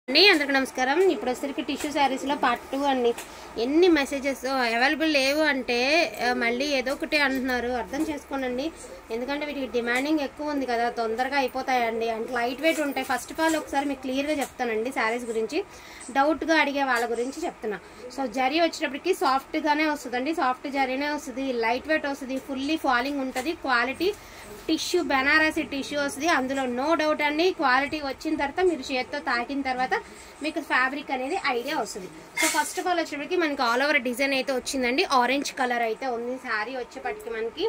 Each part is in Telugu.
అందరికీ నమస్కారం. ఇప్పుడు వచ్చేసరికి టిష్యూ శారీస్లో పార్ట్ 2 అండి. ఎన్ని మెసేజెస్ అవైలబుల్ లేవు అంటే మళ్ళీ ఏదో ఒకటి అంటున్నారు, అర్థం చేసుకోనండి. ఎందుకంటే వీటికి డిమాండింగ్ ఎక్కువ ఉంది కదా, తొందరగా అయిపోతాయండి. అంటే లైట్ వెయిట్ ఉంటాయి. ఫస్ట్ ఆఫ్ ఆల్ ఒకసారి మీకు క్లియర్గా చెప్తానండి శారీస్ గురించి, డౌట్గా అడిగే వాళ్ళ గురించి చెప్తున్నా. సో జరీ వచ్చేటప్పటికి సాఫ్ట్గానే వస్తుందండి, సాఫ్ట్ జరీనే వస్తుంది, లైట్ వెయిట్ వస్తుంది, ఫుల్లీ ఫాలింగ్ ఉంటుంది. క్వాలిటీ టిష్యూ బెనారసీ టిష్యూ వస్తుంది, అందులో నో డౌట్ అండి. క్వాలిటీ వచ్చిన తర్వాత మీరు చేతితో తాకిన తర్వాత మీకు ఫ్యాబ్రిక్ అనేది ఐడియా వస్తుంది. సో ఫస్ట్ ఆఫ్ ఆల్ వచ్చేటప్పటికి మనకి ఆల్ ఓవర్ డిజైన్ అయితే వచ్చిందండి. ఆరెంజ్ కలర్ అయితే ఉంది శారీ వచ్చేప్పటికి. మనకి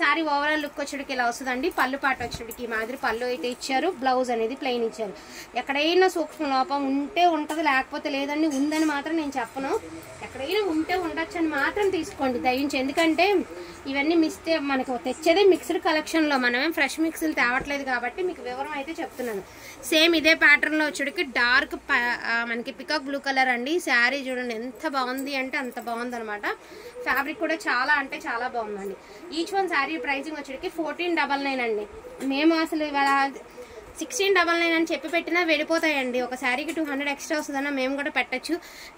శారీ ఓవరాల్ లుక్ వచ్చేటికి ఇలా వస్తుందండి. పళ్ళు పాట వచ్చేటికి మాదిరి పళ్ళు అయితే ఇచ్చారు, బ్లౌజ్ అనేది ప్లెయిన్ ఇచ్చారు. ఎక్కడైనా సూక్ష్మ లోపం ఉంటే ఉంటుంది, లేకపోతే లేదండి. ఉందని మాత్రం నేను చెప్పను, ఎక్కడైనా ఉంటే ఉండొచ్చు అని మాత్రం తీసుకోండి దయించి. ఎందుకంటే ఇవన్నీ మిస్తే మనకు తెచ్చేదే మిక్స్డ్ కలెక్షన్లో, మనమేం ఫ్రెష్ మిక్స్లు తేవట్లేదు కాబట్టి మీకు వివరం అయితే చెప్తున్నాను. సేమ్ ఇదే ప్యాటర్న్లో వచ్చేటికి డార్క్ మనకి పికాక్ బ్లూ కలర్ అండి. శారీ చూడండి ఎంత బాగుంది అంటే అంత బాగుంది అనమాట. ఫ్యాబ్రిక్ కూడా చాలా అంటే చాలా బాగుందండి. ఈచ్ వన్ శారీ ప్రైసింగ్ వచ్చేటికి 1499 అండి. మేము అసలు ఇవాళ 1699 అని చెప్పి పెట్టినా వెళ్ళిపోతాయండి. ఒక శారీకి 200 ఎక్స్ట్రా వస్తుందన్నా మేము కూడా పెట్టచ్చు.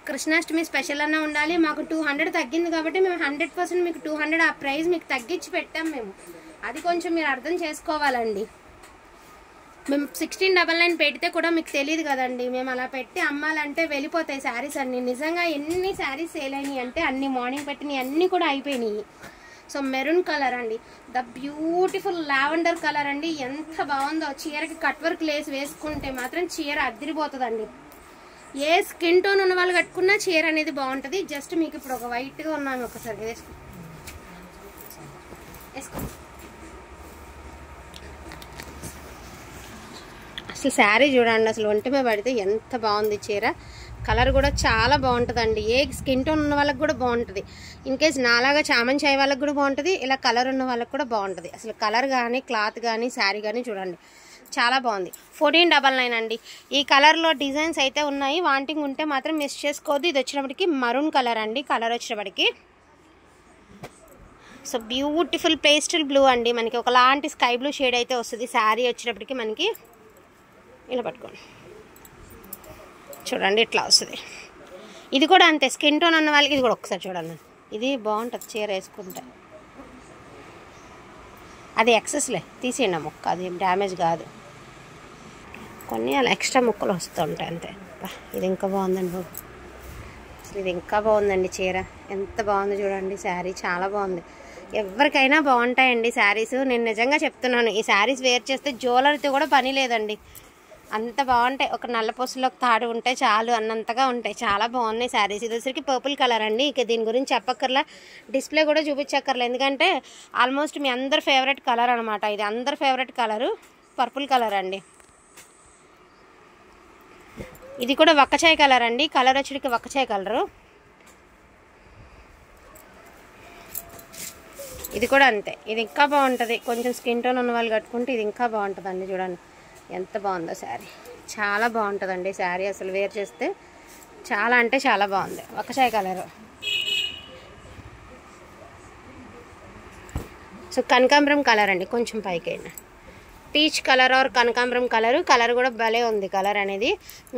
కృష్ణాష్టమి స్పెషల్ అన్నా ఉండాలి. మాకు 200 తగ్గింది కాబట్టి మేము 100% మీకు 200 ఆ ప్రైస్ మీకు తగ్గించి పెట్టాం మేము. అది కొంచెం మీరు అర్థం చేసుకోవాలండి. మేము 1699 పెడితే కూడా మీకు తెలియదు కదండి. మేము అలా పెట్టి అమ్మాలంటే వెళ్ళిపోతాయి శారీస్ అన్నీ. నిజంగా ఎన్ని శారీస్ సేల్ అయినాయి అంటే అన్ని మార్నింగ్ పెట్టినవి అన్నీ కూడా అయిపోయినాయి. సో మెరూన్ కలర్ అండి, ద బ్యూటిఫుల్ లావెండర్ కలర్ అండి. ఎంత బాగుందో. చీరకి కట్ వర్క్ లేస్ వేసుకుంటే మాత్రం చీర అదిరిపోతుందండి. ఏ స్కిన్ టోన్ ఉన్న వాళ్ళు కట్టుకున్నా చీర అనేది బాగుంటుంది. జస్ట్ మీకు ఇప్పుడు ఒక వైట్గా ఉన్నాము, ఒకసారి వేసుకో. అసలు శారీ చూడండి, అసలు ఒంటి మీద పడితే ఎంత బాగుంది చీర. కలర్ కూడా చాలా బాగుంటుందండి. ఏ స్కిన్ టోన్ ఉన్న వాళ్ళకి కూడా బాగుంటుంది. ఇన్ కేస్ నాలాగా చామన్ చాయ్ వాళ్ళకి కూడా బాగుంటుంది, ఇలా కలర్ ఉన్న వాళ్ళకి కూడా బాగుంటుంది. అసలు కలర్ కానీ క్లాత్ కానీ శారీ కానీ చూడండి చాలా బాగుంది. 1499 అండి. ఈ కలర్లో డిజైన్స్ అయితే ఉన్నాయి, వాంటింగ్ ఉంటే మాత్రం మిస్ చేసుకోవద్దు. ఇది వచ్చినప్పటికి మరూన్ కలర్ అండి. కలర్ వచ్చినప్పటికి సో బ్యూటిఫుల్ పేస్టల్ బ్లూ అండి. మనకి ఒకలాంటి స్కై బ్లూ షేడ్ అయితే వస్తుంది. శారీ వచ్చేటప్పటికి మనకి ఇలా పట్టుకోండి చూడండి ఇట్లా వస్తుంది. ఇది కూడా అంతే, స్కిన్ టోన్ ఉన్న వాళ్ళకి ఇది కూడా ఒకసారి చూడండి. ఇది బాగుంటుంది చీర వేసుకుంటే. అది ఎక్సెస్లే, తీసేయండి ముక్క, అది డ్యామేజ్ కాదు. కొన్ని అలా ఎక్స్ట్రా ముక్కలు వస్తుంటాయి అంతే. ఇది ఇంకా బాగుందండి బాబు, అసలు ఇది ఇంకా బాగుందండి చీర. ఎంత బాగుంది చూడండి. శారీ చాలా బాగుంది. ఎవరికైనా బాగుంటాయండి శారీస్. నేను నిజంగా చెప్తున్నాను, ఈ శారీస్ వేర్ చేస్తే జ్యువెలరీతో కూడా పని లేదండి, అంత బాగుంటాయి. ఒక నల్ల పూసలో ఒక తాడు ఉంటే చాలు అన్నంతగా ఉంటాయి. చాలా బాగున్నాయి శారీస్. ఇది వచ్చరికి పర్పుల్ కలర్ అండి. ఇక దీని గురించి చెప్పక్కర్లా, డిస్ప్లే కూడా చూపించక్కర్లా, ఎందుకంటే ఆల్మోస్ట్ మీ అందరి ఫేవరెట్ కలర్ అనమాట. ఇది అందరి ఫేవరెట్ కలరు పర్పుల్ కలర్ అండి. ఇది కూడా వక్కచాయ్ కలర్ అండి. కలర్ వచ్చరికి వక్కచాయ్ కలరు. ఇది కూడా అంతే, ఇది ఇంకా బాగుంటుంది. కొంచెం స్కిన్ టోన్ ఉన్న వాళ్ళు కట్టుకుంటే ఇది ఇంకా బాగుంటుందండి. చూడండి ఎంత బాగుందో శారీ, చాలా బాగుంటుందండి శారీ. అసలు వేర్ చేస్తే చాలా అంటే చాలా బాగుంది. వక్కచాయ్ కలరు. సో కనకాంబరం కలర్ అండి, కొంచెం పైకి అయినా పీచ్ కలర్ ఆర్ కనకాంబరం కలరు. కలర్ కూడా భలే ఉంది కలర్ అనేది.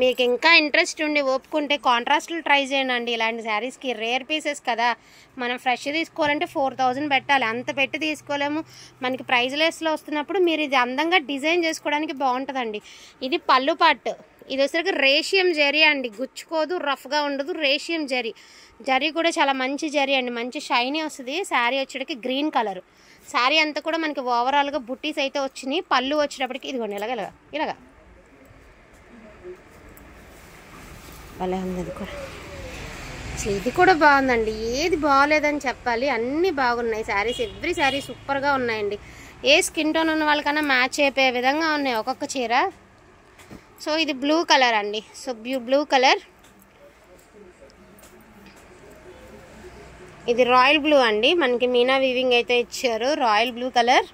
మీకు ఇంకా ఇంట్రెస్ట్ ఉండి ఒప్పుకుంటే కాంట్రాస్ట్లు ట్రై చేయండి. ఇలాంటి శారీస్కి రేర్ పీసెస్ కదా, మనం ఫ్రెష్ తీసుకోవాలంటే 4000 పెట్టాలి, అంత పెట్టి తీసుకోలేము. మనకి ప్రైజ్ లెస్లో వస్తున్నప్పుడు మీరు ఇది అందంగా డిజైన్ చేసుకోవడానికి బాగుంటుందండి. ఇది పళ్ళు పార్ట్. ఇది వచ్చరికి రేషియం జరీ అండి, గుచ్చుకోదు, రఫ్గా ఉండదు. రేషియం జరీ, జరీ కూడా చాలా మంచి జరీ అండి, మంచి షైనీ వస్తుంది. శారీ వచ్చేటికి గ్రీన్ కలర్. శారీ అంతా కూడా మనకి ఓవరాల్గా బుట్టీస్ అయితే వచ్చినాయి. పళ్ళు వచ్చేటప్పటికి ఇదిగోండి ఇలాగ ఇలాగా ఇలాగా భలే ఉంది. ఇది కూడా అసలు ఇది కూడా బాగుందండి. ఏది బాగోలేదని చెప్పాలి, అన్నీ బాగున్నాయి శారీస్. ఎవ్రీ శారీ సూపర్గా ఉన్నాయండి. ఏ స్కిన్ టోన్ ఉన్న వాళ్ళకన్నా మ్యాచ్ అయిపోయే విధంగా ఉన్నాయి ఒక్కొక్క చీర. సో ఇది బ్లూ కలర్ అండి. So blue colour. ఇది రాయల్ బ్లూ అండి. మనకి మీనా వీవింగ్ అయితే ఇచ్చారు, royal blue colour.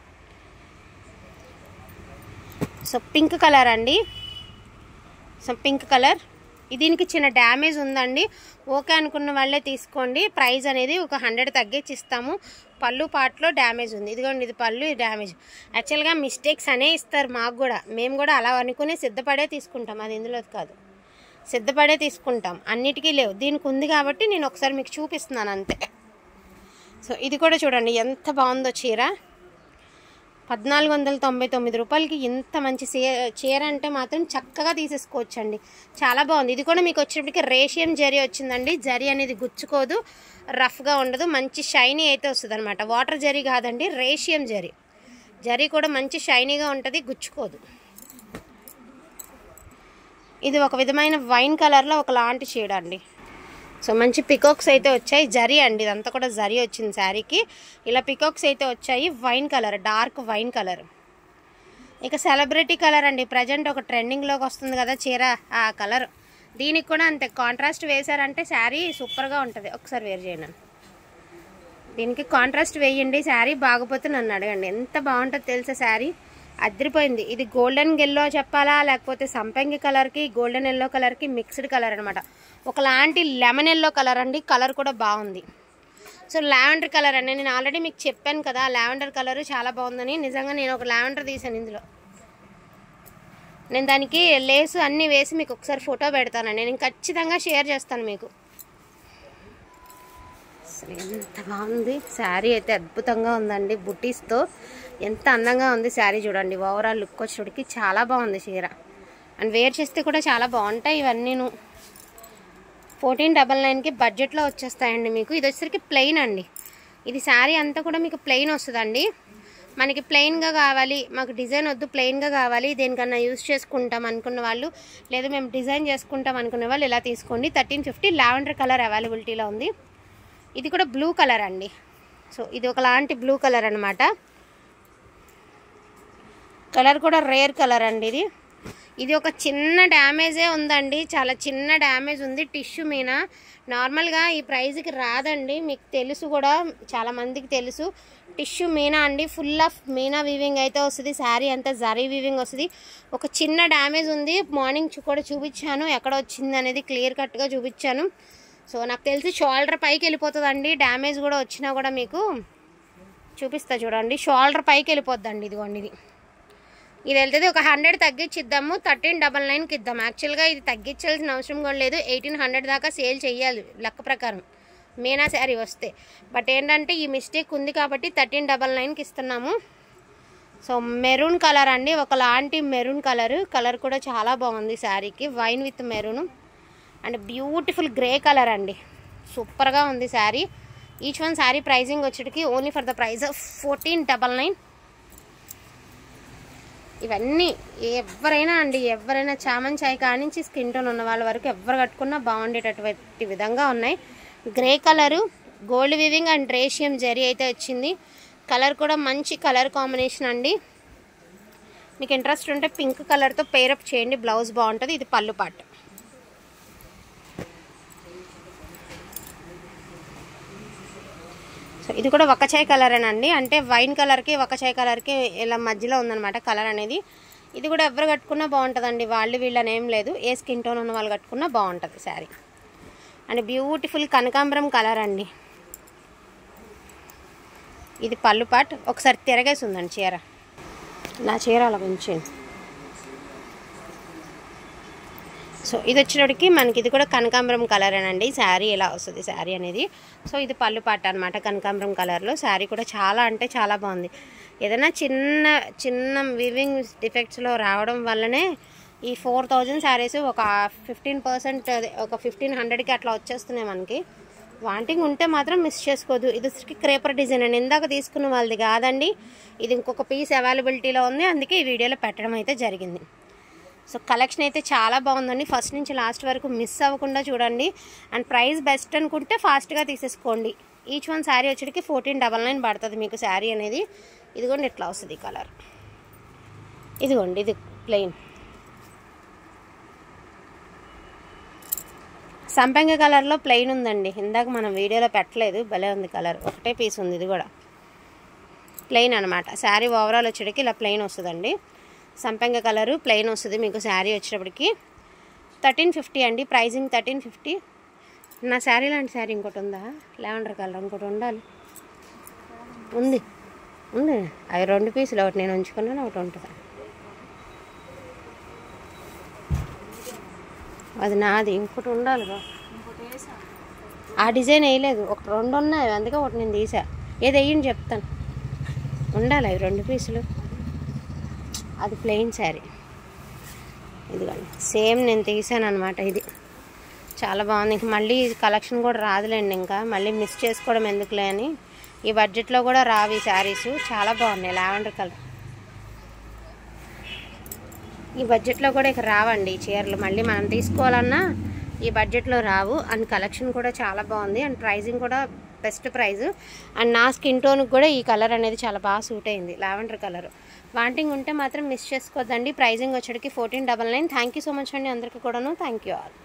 So pink colour అండి. So pink colour. దీనికి చిన్న డ్యామేజ్ ఉందండి, ఓకే అనుకున్న వాళ్ళే తీసుకోండి. ప్రైస్ అనేది ఒక 100 తగ్గించి ఇస్తాము. పళ్ళు పార్ట్లో డ్యామేజ్ ఉంది, ఇదిగోండి ఇది పళ్ళు, ఇది డ్యామేజ్. యాక్చువల్గా మిస్టేక్స్ అనే ఇస్తారు మాకు కూడా, మేము కూడా అలా అనుకునే సిద్ధపడే తీసుకుంటాం, అది ఇందులో కాదు. సిద్ధపడే తీసుకుంటాం, అన్నిటికీ లేవు. దీనికి ఉంది కాబట్టి నేను ఒకసారి మీకు చూపిస్తున్నాను అంతే. సో ఇది కూడా చూడండి ఎంత బాగుందో చీర. 1499 రూపాయలకి ఇంత మంచి చీర అంటే మాత్రం చక్కగా తీసేసుకోవచ్చండి. చాలా బాగుంది. ఇది కూడా మీకు వచ్చేటప్పటికి రేషియం జరీ వచ్చిందండి. జరీ అనేది గుచ్చుకోదు, రఫ్గా ఉండదు, మంచి షైనీ అయితే వస్తుంది అనమాట. వాటర్ జరీ కాదండి, రేషియం జరీ. జరీ కూడా మంచి షైనీగా ఉంటుంది, గుచ్చుకోదు. ఇది ఒక విధమైన వైన్ కలర్లో ఒకలాంటి షేడ్ అండి. సో మంచి పికాక్స్ అయితే వచ్చాయి. జరీ అండి, ఇదంతా కూడా జరీ వచ్చింది శారీకి. ఇలా పికాక్స్ అయితే వచ్చాయి. Wine colour, dark wine colour. ఇక సెలబ్రిటీ కలర్ అండి, ప్రజెంట్ ఒక ట్రెండింగ్లోకి వస్తుంది కదా చీర, ఆ కలర్. దీనికి కూడా అంతే, కాంట్రాస్ట్ వేశారంటే శారీ సూపర్గా ఉంటుంది. ఒకసారి వేర్ చేయండి, దీనికి కాంట్రాస్ట్ వేయండి, శారీ బాగపోతే నన్ను అడగండి. ఎంత బాగుంటుందో తెలుసా శారీ, అదిరిపోయింది. ఇది గోల్డెన్ ఎల్లో చెప్పాలా, లేకపోతే సంపంగి కలర్కి గోల్డెన్ ఎల్లో కలర్కి మిక్స్డ్ కలర్ అనమాట. ఒకలాంటి లెమన్ ఎల్లో కలర్ అండి, కలర్ కూడా బాగుంది. సో లావెండర్ కలర్ అండి, నేను ఆల్రెడీ మీకు చెప్పాను కదా లావెండర్ కలర్ చాలా బాగుందని. నిజంగా నేను ఒక లావెండర్ తీసాను ఇందులో. నేను దానికి లేసు అన్నీ వేసి మీకు ఒకసారి ఫోటో పెడతానండి, నేను ఖచ్చితంగా షేర్ చేస్తాను మీకు. ఎంత బాగుంది శారీ అయితే, అద్భుతంగా ఉందండి. బుటీస్తో ఎంత అందంగా ఉంది శారీ చూడండి. ఓవరాల్ లుక్ వచ్చేటికి చాలా బాగుంది చీర. అండ్ వేర్ చేస్తే కూడా చాలా బాగుంటాయి ఇవన్నీను. 1499కి బడ్జెట్లో వచ్చేస్తాయండి మీకు. ఇది వచ్చేసరికి ప్లెయిన్ అండి. ఇది శారీ అంతా కూడా మీకు ప్లెయిన్ వస్తుందండి. మనకి ప్లెయిన్గా కావాలి, మాకు డిజైన్ వద్దు ప్లెయిన్గా కావాలి, దేనికన్నా యూజ్ చేసుకుంటాం అనుకున్న వాళ్ళు, లేదా మేము డిజైన్ చేసుకుంటాం అనుకునే వాళ్ళు ఇలా తీసుకోండి. 1350. లావెండర్ కలర్ అవైలబిలిటీలో ఉంది. ఇది కూడా బ్లూ కలర్ అండి. సో ఇది ఒకలాంటి బ్లూ కలర్ అనమాట. కలర్ కూడా రేర్ కలర్ అండి. ఇది ఒక చిన్న డ్యామేజే ఉందండి, చాలా చిన్న డ్యామేజ్ ఉంది టిష్యూ మీద. నార్మల్గా ఈ ప్రైస్కి రాదండి, మీకు తెలుసు కూడా, చాలామందికి తెలుసు. టిష్యూ మీనా అండి, ఫుల్ ఆఫ్ మీనా వీవింగ్ అయితే వస్తుంది. శారీ అంతా జరీ వీవింగ్ వస్తుంది. ఒక చిన్న డ్యామేజ్ ఉంది, మార్నింగ్ కూడా చూపించాను, ఎక్కడ వచ్చింది అనేది క్లియర్ కట్గా చూపించాను. సో నాకు తెలిసి షోల్డర్ పైకి వెళ్ళిపోతుందండి, డ్యామేజ్ కూడా వచ్చినా కూడా మీకు చూపిస్తా చూడండి. షోల్డర్ పైకి వెళ్ళిపోద్దండి. ఇదిగోండి, ఇది వెళ్తుంది. ఒక 100 తగ్గించిద్దాము, 1399కి ఇద్దాం. యాక్చువల్గా ఇది తగ్గించాల్సిన అవసరం కూడా లేదు, 1800 దాకా సేల్ చేయాలి లెక్క ప్రకారం మీనా శారీ వస్తే. బట్ ఏంటంటే ఈ మిస్టేక్ ఉంది కాబట్టి 1399కి ఇస్తున్నాము. సో మెరూన్ కలర్ అండి, ఒకలాంటి మెరూన్ కలర్ కూడా చాలా బాగుంది శారీకి. Wine with maroon and beautiful grey colour అండి, సూపర్గా ఉంది sari. Each one sari pricing వచ్చేటికి only for the price of 1499. ఇవన్నీ ఎవరైనా చామన్ చాయ్ కానించి స్కిన్ టోన్ ఉన్న వాళ్ళ వరకు ఎవరు కట్టుకున్నా బాగుండేటటువంటి విధంగా ఉన్నాయి. Grey colour, gold weaving and రేషియం జరీ అయితే వచ్చింది. కలర్ కూడా మంచి కలర్ కాంబినేషన్ అండి. మీకు ఇంట్రెస్ట్ ఉంటే పింక్ కలర్తో పేరప్ చేయండి, బ్లౌజ్ బాగుంటుంది. ఇది పళ్ళు పాట. సో ఇది కూడా వక్కచాయ్ కలరేనండి, అంటే వైన్ కలర్కి వక్కచాయ్ కలర్కి ఇలా మధ్యలో ఉందన్నమాట కలర్ అనేది. ఇది కూడా ఎవరు కట్టుకున్నా బాగుంటుందండి, వాళ్ళు వీళ్ళని ఏం లేదు, ఏ స్కిన్ టోన్ ఉన్న వాళ్ళు కట్టుకున్నా బాగుంటుంది శారీ. అండ్ బ్యూటిఫుల్ కనకాంబరం కలర్ అండి. ఇది పళ్ళు పాట్. ఒకసారి తిరగేసి ఉందండి చీర, నా చీర అలా ఉంచండి. సో ఇది వచ్చేటప్పటికి మనకి ఇది కూడా కనకాంబరం కలరేనండి. శారీ ఇలా వస్తుంది శారీ అనేది. సో ఇది పళ్ళు పాట అనమాట కనకాంబరం కలర్లో. శారీ కూడా చాలా అంటే చాలా బాగుంది. ఏదైనా చిన్న వీవింగ్ డిఫెక్ట్స్లో రావడం వల్లనే ఈ 4000 శారీస్ ఒక 15%, ఒక 1500కి అట్లా వచ్చేస్తున్నాయి మనకి. వాంటింగ్ ఉంటే మాత్రం మిస్ చేసుకోదు. ఇది క్రేపర్ డిజైన్ అండి, ఇందాక తీసుకున్న వాళ్ళది కాదండి, ఇది ఇంకొక పీస్ అవైలబిలిటీలో ఉంది, అందుకే ఈ వీడియోలో పెట్టడం అయితే జరిగింది. సో కలెక్షన్ అయితే చాలా బాగుందండి, ఫస్ట్ నుంచి లాస్ట్ వరకు మిస్ అవ్వకుండా చూడండి. అండ్ ప్రైస్ బెస్ట్ అనుకుంటే ఫాస్ట్గా తీసేసుకోండి. ఈచ్ వన్ శారీ వచ్చేటికి 1499 పడుతుంది మీకు శారీ అనేది. ఇదిగోండి ఇట్లా వస్తుంది కలర్. ఇదిగోండి ఇది ప్లెయిన్ సంపంగి కలర్లో ప్లెయిన్ ఉందండి, ఇందాక మనం వీడియోలో పెట్టలేదు, భలే ఉంది కలర్. ఒకటే పీస్ ఉంది, ఇది కూడా ప్లెయిన్ అనమాట. శారీ ఓవరాల్ వచ్చేటికి ఇలా ప్లెయిన్ వస్తుందండి. సంపంగి కలరు ప్లెయిన్ వస్తుంది మీకు శారీ వచ్చేటప్పటికి. 1350 అండి ప్రైజింగ్, 1350. నా శారీ లాంటి శారీ ఇంకోటి ఉందా, లావెండర్ కలర్ ఇంకోటి ఉండాలి, ఉంది అవి 2 పీసులు, ఒకటి నేను ఉంచుకున్నాను, ఒకటి ఉంటుంది. అది నాది, ఇంకోటి ఉండాలిగా. ఆ డిజైన్ వేయలేదు, ఒక 2 ఉన్నాయి, అందుకే ఒకటి నేను తీసా. ఏది వేయండి చెప్తాను. ఉండాలి అవి 2 పీసులు. అది ప్లెయిన్ శారీ, ఇదిగోండి సేమ్ నేను తీసాను అనమాట. ఇది చాలా బాగుంది. ఇంక మళ్ళీ కలెక్షన్ కూడా రాదులేండి, ఇంకా మళ్ళీ మిస్ చేసుకోవడం ఎందుకులే అని. ఈ బడ్జెట్లో కూడా రావు ఈ శారీస్, చాలా బాగున్నాయి. లావెండర్ కలర్ ఈ బడ్జెట్లో కూడా ఇక రావండి ఈ చీరలు, మళ్ళీ మనం తీసుకోవాలన్నా ఈ బడ్జెట్లో రావు. అండ్ కలెక్షన్ కూడా చాలా బాగుంది, అండ్ ప్రైజింగ్ కూడా బెస్ట్ ప్రైజ్. అండ్ నా స్కిన్ టోన్కి కూడా ఈ కలర్ అనేది చాలా బాగా సూట్ అయింది, లావెండర్ కలర్. వాంటింగ్ ఉంటే మాత్రం మిస్ చేసుకోవద్దండి. ప్రైజింగ్ వచ్చేటికి 1499. థ్యాంక్ యూ సో మచ్ అండి అందరికీ కూడాను. Thank you all.